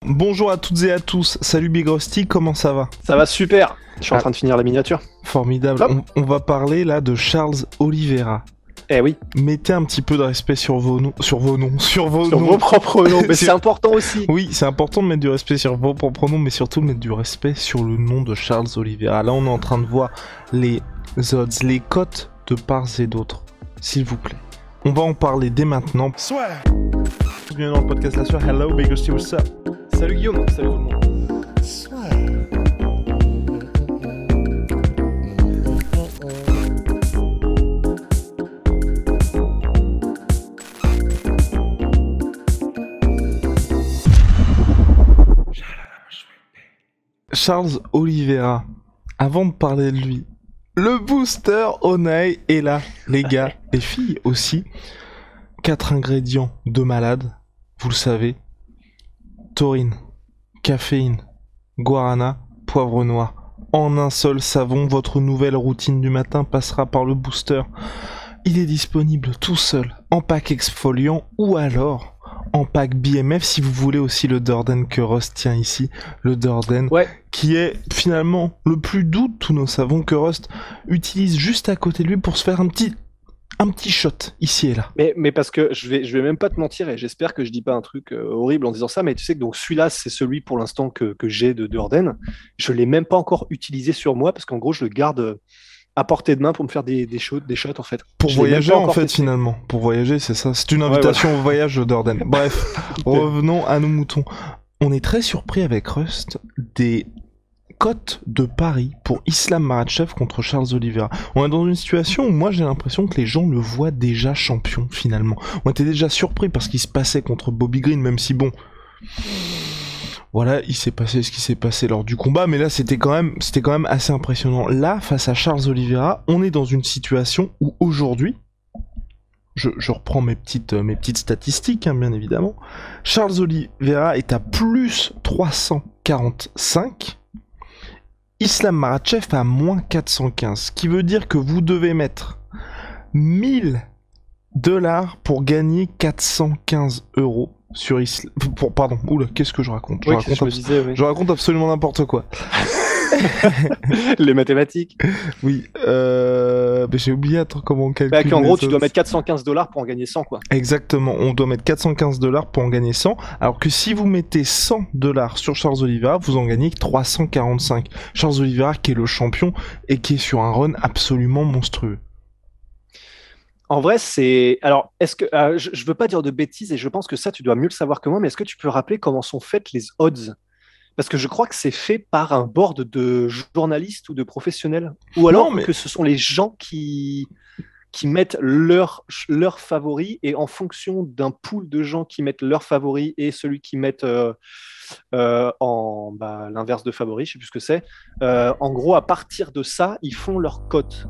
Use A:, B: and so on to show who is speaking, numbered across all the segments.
A: Bonjour à toutes et à tous, salut Big Rusty, comment ça va?
B: Ça va super. Je suis en train de finir la miniature.
A: Formidable, on va parler là de Charles Oliveira.
B: Eh oui.
A: Mettez un petit peu de respect sur vos noms. Sur vos
B: propres noms, mais c'est important aussi.
A: Oui, c'est important de mettre du respect sur vos propres noms, mais surtout de mettre du respect sur le nom de Charles Oliveira. Là, on est en train de voir les odds, les cotes de parts et d'autres. S'il vous plaît. On va en parler dès maintenant.
C: Swear.
A: Bienvenue dans le podcast La Sueur. Hello, Big Rusty, what's up?
B: Salut Guillaume, salut tout le monde.
C: Swear.
A: Charles Oliveira, avant de parler de lui, le booster Onai est là, les gars, les filles aussi. 4 ingrédients de malade, vous le savez. Taurine, caféine, guarana, poivre noir. En un seul savon, votre nouvelle routine du matin passera par le booster. Il est disponible tout seul, en pack exfoliant ou alors en pack BMF si vous voulez aussi le Durden que Rust tient ici. Le Durden qui est finalement le plus doux de tous nos savons que Rust utilise juste à côté de lui pour se faire un petit shot ici et là.
B: Mais parce que je vais même pas te mentir et j'espère que je dis pas un truc horrible en disant ça, mais tu sais que donc celui-là c'est celui pour l'instant que j'ai de Durden. Je l'ai même pas encore utilisé sur moi parce qu'en gros je le garde à portée de main pour me faire des shots en fait.
A: Pour voyager en fait finalement. Pour voyager c'est ça. C'est une invitation au voyage de Durden. Bref, revenons à nos moutons. On est très surpris avec Rust des cote de paris pour Islam Makhachev contre Charles Oliveira. On est dans une situation où moi j'ai l'impression que les gens le voient déjà champion finalement. On était déjà surpris par ce qui se passait contre Bobby Green, même si bon, voilà, il s'est passé ce qui s'est passé lors du combat, mais là c'était quand même assez impressionnant. Là, face à Charles Oliveira, on est dans une situation où aujourd'hui, je reprends mes petites statistiques, hein, bien évidemment. Charles Oliveira est à plus 345. Islam Makhachev à moins 415, ce qui veut dire que vous devez mettre 1000 $ pour gagner 415 € sur Islam. Pardon, oula, qu'est-ce que je raconte? Je raconte absolument n'importe quoi.
B: Les mathématiques.
A: Oui, mais j'ai oublié comment calculer.
B: En gros, tu dois mettre 415 $ pour en gagner 100, quoi.
A: Exactement, on doit mettre 415 $ pour en gagner 100, alors que si vous mettez 100 $ sur Charles Oliveira, vous en gagnez 345. Charles Oliveira qui est le champion et qui est sur un run absolument monstrueux.
B: En vrai, c'est... Alors, est-ce que... je veux pas dire de bêtises et je pense que ça, tu dois mieux le savoir que moi, mais est-ce que tu peux rappeler comment sont faites les odds? Parce que je crois que c'est fait par un board de journalistes ou de professionnels. Ou alors que ce sont les gens qui mettent leurs favoris et en fonction d'un pool de gens qui mettent leurs favoris et celui qui mettent l'inverse de favoris, je sais plus ce que c'est. En gros, à partir de ça, ils font leur cote.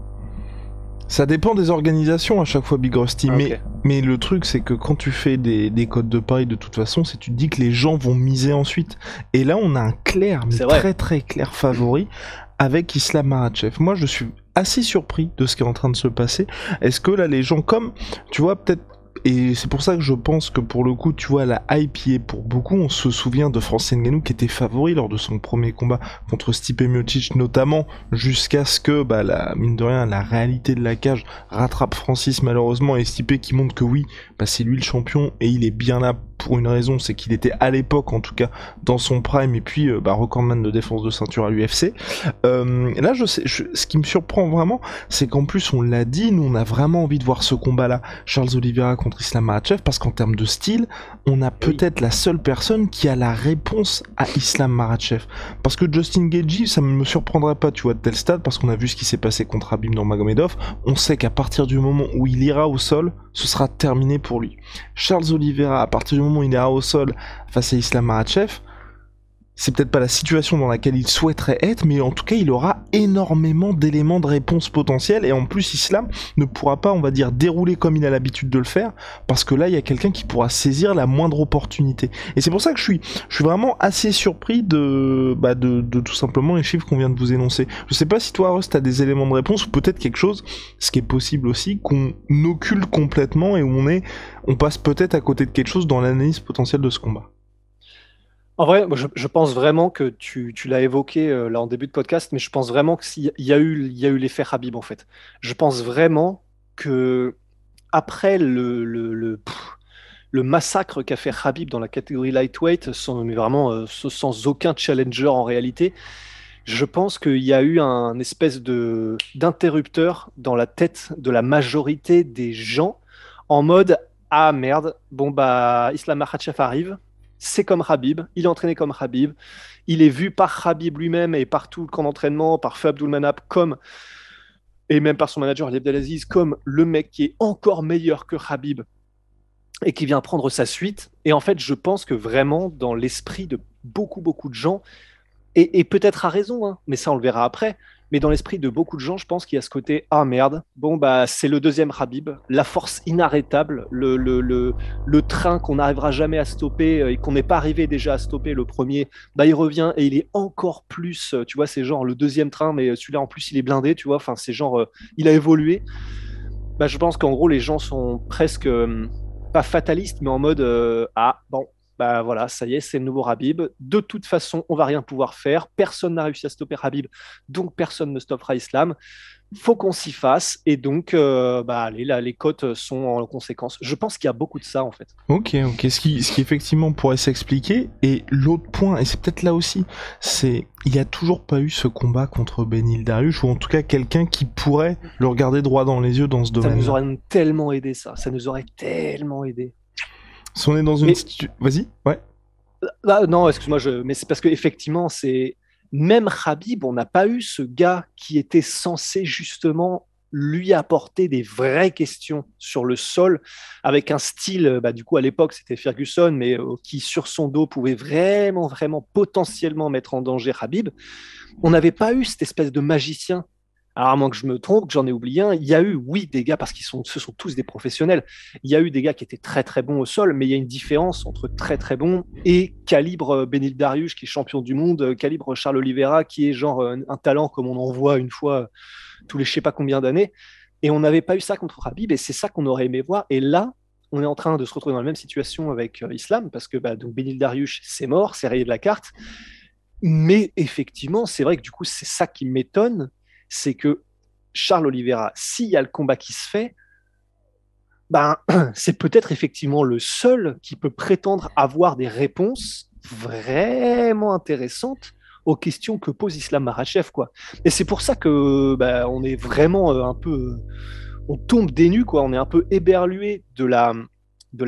A: Ça dépend des organisations à chaque fois, Big Rusty, mais le truc c'est que quand tu fais des codes de paris de toute façon, c'est tu te dis que les gens vont miser ensuite. Et là on a un clair, mais très très clair favori avec Islam Makhachev. Moi je suis assez surpris de ce qui est en train de se passer. Est-ce que là les gens, comme tu vois peut-être, et c'est pour ça que je pense que pour le coup, tu vois, la hype y est pour beaucoup. On se souvient de Francis Ngannou qui était favori lors de son premier combat contre Stipe Miocic notamment, jusqu'à ce que, mine de rien, la réalité de la cage rattrape Francis malheureusement, et Stipe qui montre que oui, c'est lui le champion et il est bien là pour une raison, c'est qu'il était à l'époque en tout cas dans son prime et puis recordman de défense de ceinture à l'UFC. Là ce qui me surprend vraiment, c'est qu'en plus on l'a dit, nous on a vraiment envie de voir ce combat là, Charles Oliveira contre Islam Makhachev, parce qu'en termes de style, on a peut-être la seule personne qui a la réponse à Islam Makhachev. Parce que Justin Gaethje, ça ne me surprendrait pas, tu vois, de tel stade, parce qu'on a vu ce qui s'est passé contre Khabib Nurmagomedov. On sait qu'à partir du moment où il ira au sol, ce sera terminé pour lui. Charles Oliveira, à partir du moment où il ira au sol face à Islam Makhachev, c'est peut-être pas la situation dans laquelle il souhaiterait être, mais en tout cas il aura énormément d'éléments de réponse potentiels, et en plus Islam ne pourra pas, on va dire, dérouler comme il a l'habitude de le faire, parce que là il y a quelqu'un qui pourra saisir la moindre opportunité. Et c'est pour ça que je suis vraiment assez surpris de tout simplement les chiffres qu'on vient de vous énoncer. Je sais pas si toi Ross t'as des éléments de réponse, ou peut-être quelque chose, ce qui est possible aussi, qu'on occulte complètement et où on passe peut-être à côté de quelque chose dans l'analyse potentielle de ce combat.
B: En vrai, moi, je pense vraiment que tu l'as évoqué là en début de podcast, mais je pense vraiment qu'il y a eu l'effet Habib en fait. Je pense vraiment que après le massacre qu'a fait Habib dans la catégorie lightweight, mais vraiment sans aucun challenger en réalité, je pense qu'il y a eu un espèce de d'interrupteur dans la tête de la majorité des gens en mode ah merde, bon bah Islam Makhachev arrive, c'est comme Habib, il est entraîné comme Habib, il est vu par Habib lui-même et par tout le camp d'entraînement, par Feu Abdulmanap comme et même par son manager Ali Abdelaziz comme le mec qui est encore meilleur que Habib et qui vient prendre sa suite. Et en fait, je pense que vraiment dans l'esprit de beaucoup de gens et peut-être à raison, hein, mais ça on le verra après. Mais dans l'esprit de beaucoup de gens, je pense qu'il y a ce côté ah merde, bon bah c'est le deuxième Habib, la force inarrêtable, le train qu'on n'arrivera jamais à stopper et qu'on n'est pas arrivé déjà à stopper le premier, bah il revient et il est encore plus, tu vois, c'est genre le deuxième train, mais celui-là en plus il est blindé, tu vois, enfin c'est genre il a évolué. Bah je pense qu'en gros les gens sont presque pas fatalistes, mais en mode ah bon bah voilà, ça y est, c'est le nouveau Habib. De toute façon, on va rien pouvoir faire. Personne n'a réussi à stopper Habib, donc personne ne stoppera Islam. Faut qu'on s'y fasse. Et donc, bah allez, là, les cotes sont en conséquence. Je pense qu'il y a beaucoup de ça, en fait.
A: Ok, ce qui effectivement pourrait s'expliquer. Et l'autre point, et c'est peut-être là aussi, c'est il n'y a toujours pas eu ce combat contre Benil Dariush, ou en tout cas quelqu'un qui pourrait le regarder droit dans les yeux dans ce domaine.
B: Ça nous aurait tellement aidé, ça. Ça nous aurait tellement aidé.
A: Si on est dans une situation... Vas-y, ouais.
B: Non, excuse-moi, mais c'est parce qu'effectivement, c'est même Khabib, on n'a pas eu ce gars qui était censé justement lui apporter des vraies questions sur le sol, avec un style, bah, du coup à l'époque c'était Ferguson, mais qui sur son dos pouvait vraiment potentiellement mettre en danger Khabib. On n'avait pas eu cette espèce de magicien. Alors, à moins que je me trompe, que j'en ai oublié un, il y a eu, oui, des gars, parce ce sont tous des professionnels, il y a eu des gars qui étaient très bons au sol, mais il y a une différence entre très bons et calibre Benil Dariush, qui est champion du monde, calibre Charles Oliveira, qui est genre un talent comme on en voit une fois tous les je sais pas combien d'années. Et on n'avait pas eu ça contre Habib, et c'est ça qu'on aurait aimé voir. Et là, on est en train de se retrouver dans la même situation avec Islam, parce que bah, donc Benil Dariush, c'est mort, c'est rayé de la carte. Mais effectivement, c'est vrai que du coup, c'est ça qui m'étonne, c'est que Charles Oliveira, s'il y a le combat qui se fait, ben, c'est peut-être effectivement le seul qui peut prétendre avoir des réponses vraiment intéressantes aux questions que pose Islam Makhachev, quoi. Et c'est pour ça que ben, on est vraiment un peu, on tombe des nues, quoi. On est un peu éberlué de la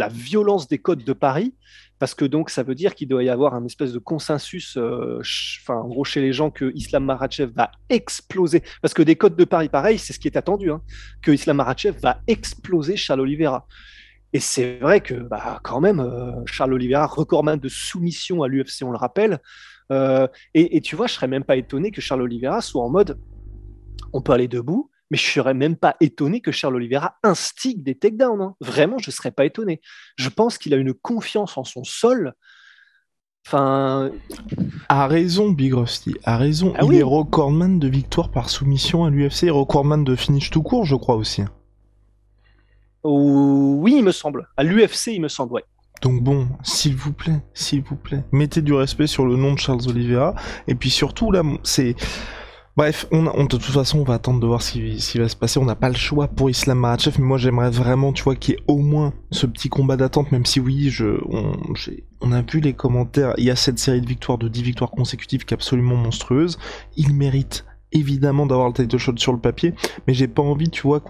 B: violence des codes de Paris, parce que donc ça veut dire qu'il doit y avoir un espèce de consensus, en gros chez les gens, que Islam Makhachev va exploser, parce que des codes de Paris pareil, c'est ce qui est attendu, hein, que Islam Makhachev va exploser Charles Oliveira. Et c'est vrai que bah, quand même, Charles Oliveira, recordman de soumission à l'UFC, on le rappelle, et tu vois, je serais même pas étonné que Charles Oliveira soit en mode, on peut aller debout, mais je serais même pas étonné que Charles Oliveira instigue des takedowns, hein. Vraiment, je serais pas étonné. Je pense qu'il a une confiance en son sol. Enfin.
A: A raison, Big Rusty, a raison.
B: Ah
A: il
B: oui.
A: est recordman de victoire par soumission à l'UFC et recordman de finish tout court, je crois aussi.
B: Oui, il me semble. À l'UFC, il me semble, ouais.
A: Donc bon, s'il vous plaît, mettez du respect sur le nom de Charles Oliveira. Et puis surtout, là, c'est... Bref, de toute façon, on va attendre de voir ce qui va se passer. On n'a pas le choix pour Islam Makhachev, mais moi j'aimerais vraiment, tu vois, qu'il y ait au moins ce petit combat d'attente, même si oui, on a vu les commentaires. Il y a cette série de victoires, de 10 victoires consécutives qui est absolument monstrueuse. Il mérite évidemment d'avoir le title shot sur le papier, mais j'ai pas envie, tu vois,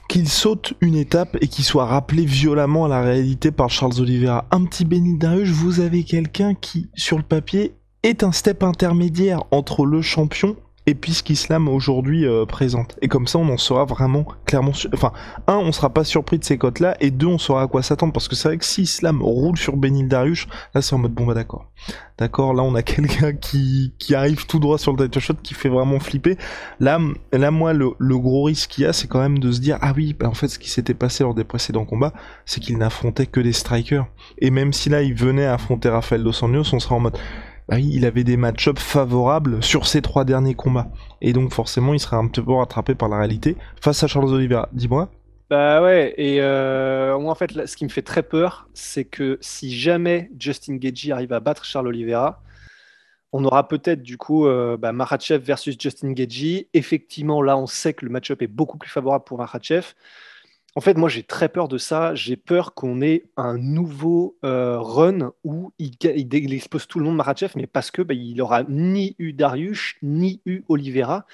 A: qu'il saute une étape et qu'il soit rappelé violemment à la réalité par Charles Oliveira. Un petit Benil Dariush, vous avez quelqu'un qui, sur le papier, est un step intermédiaire entre le champion et puis ce qu'Islam aujourd'hui présente. Et comme ça, on en sera vraiment clairement... on sera pas surpris de ces cotes-là, et deux, on saura à quoi s'attendre, parce que c'est vrai que si Islam roule sur Benil Dariush, là, c'est en mode, bon bah d'accord. D'accord, là, on a quelqu'un qui arrive tout droit sur le title shot, qui fait vraiment flipper. Là moi, le gros risque qu'il y a, c'est quand même de se dire, ah oui, bah en fait, ce qui s'était passé lors des précédents combats, c'est qu'il n'affrontait que des strikers. Et même si là, il venait affronter Rafael Dos Anjos, on sera en mode... Bah oui, il avait des match-ups favorables sur ses 3 derniers combats. Et donc forcément, il serait un petit peu rattrapé par la réalité face à Charles Oliveira. Dis-moi.
B: Bah ouais, et moi en fait, là, ce qui me fait très peur, c'est que si jamais Justin Gaethje arrive à battre Charles Oliveira, on aura peut-être du coup Makhachev versus Justin Gaethje. Effectivement, là, on sait que le match-up est beaucoup plus favorable pour Makhachev. En fait, moi, j'ai très peur de ça. J'ai peur qu'on ait un nouveau run où il expose tout le monde, Makhachev, mais parce que il aura ni eu Dariush, ni eu Oliveira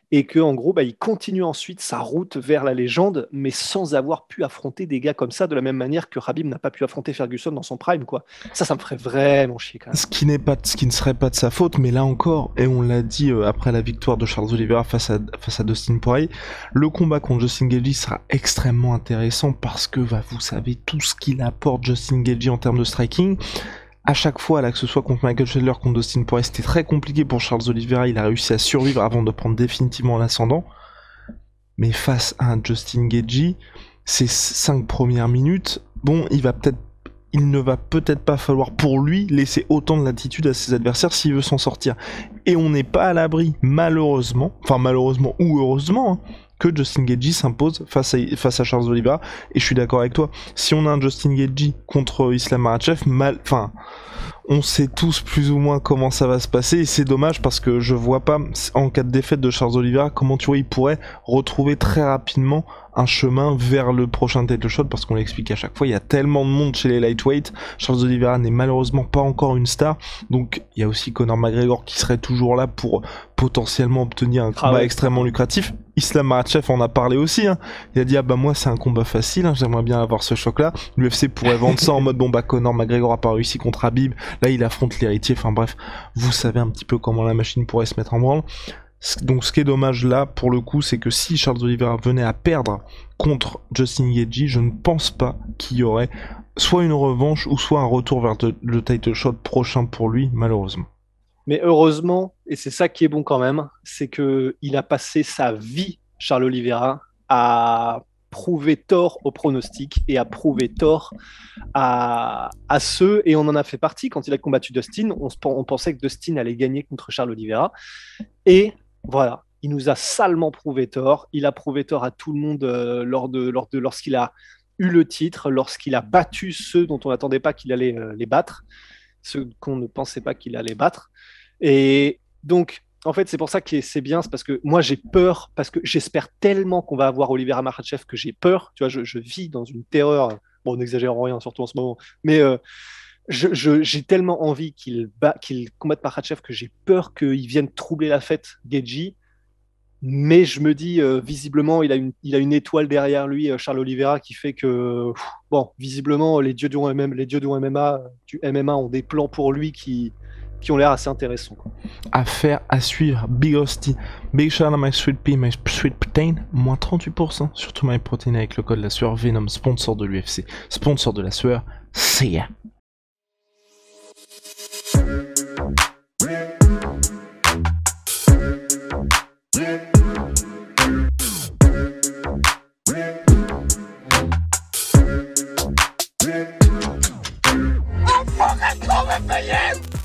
B: et que en gros il continue ensuite sa route vers la légende mais sans avoir pu affronter des gars comme ça de la même manière que Khabib n'a pas pu affronter Ferguson dans son prime quoi. Ça me ferait vraiment chier quand même.
A: Ce qui ne serait pas de sa faute, mais là encore, et on l'a dit après la victoire de Charles Oliveira face à Dustin Poirier, le combat contre Justin Gaethje sera extrêmement intéressant parce que vous savez tout ce qu'il apporte Justin Gaethje en termes de striking. À chaque fois, là, que ce soit contre Michael Chandler, contre Dustin Poirier, c'était très compliqué pour Charles Oliveira. Il a réussi à survivre avant de prendre définitivement l'ascendant. Mais face à un Justin Gaethje, ces 5 premières minutes, bon, il ne va peut-être pas falloir pour lui laisser autant de latitude à ses adversaires s'il veut s'en sortir. Et on n'est pas à l'abri, malheureusement ou heureusement, hein, que Justin Gaethje s'impose face à Charles Oliveira. Et je suis d'accord avec toi, si on a un Justin Gaethje contre Islam Makhachev, on sait tous plus ou moins comment ça va se passer, et c'est dommage parce que je vois pas, en cas de défaite de Charles Oliveira, comment il pourrait retrouver très rapidement un chemin vers le prochain title shot, parce qu'on l'explique à chaque fois, il y a tellement de monde chez les lightweight. Charles Oliveira n'est malheureusement pas encore une star, donc il y a aussi Conor McGregor qui serait toujours là pour potentiellement obtenir un combat extrêmement lucratif. Islam Makhachev en a parlé aussi, hein. Il a dit moi c'est un combat facile, hein, j'aimerais bien avoir ce choc là. L'UFC pourrait vendre ça en mode Conor McGregor a pas réussi contre Khabib, là il affronte l'héritier, enfin bref, vous savez un petit peu comment la machine pourrait se mettre en branle. Donc ce qui est dommage là pour le coup, c'est que si Charles Oliveira venait à perdre contre Justin Gaethje, je ne pense pas qu'il y aurait soit une revanche ou soit un retour vers le title shot prochain pour lui, malheureusement.
B: Mais heureusement, et c'est ça qui est bon quand même, c'est qu'il a passé sa vie, Charles Oliveira, à prouver tort aux pronostics et à prouver tort à ceux, et on en a fait partie quand il a combattu Dustin, on pensait que Dustin allait gagner contre Charles Oliveira, et voilà, il nous a salement prouvé tort, il a prouvé tort à tout le monde lorsqu'il a eu le titre, lorsqu'il a battu ceux dont on n'attendait pas qu'il allait les battre, ceux qu'on ne pensait pas qu'il allait battre, et donc en fait, c'est pour ça que c'est bien, c'est parce que moi j'ai peur, parce que j'espère tellement qu'on va avoir Oliveira Makhachev que j'ai peur. Tu vois, je vis dans une terreur. Bon, n'exagérons rien, surtout en ce moment. Mais j'ai tellement envie qu'il combatte Makhachev que j'ai peur qu'il vienne troubler la fête, Gaethje. Mais je me dis, visiblement, il a une étoile derrière lui, Charles Oliveira, qui fait que, bon, visiblement, les dieux du MMA ont des plans pour lui qui ont l'air assez intéressants. Quoi.
A: Affaire à suivre. Big Hostie. Big shout out my sweet pea, my sweet protein. Moins 38% sur tout my protein avec le code La Sueur. Venom, sponsor de l'UFC. Sponsor de La Sueur. See ya. I'm fucking coming for you!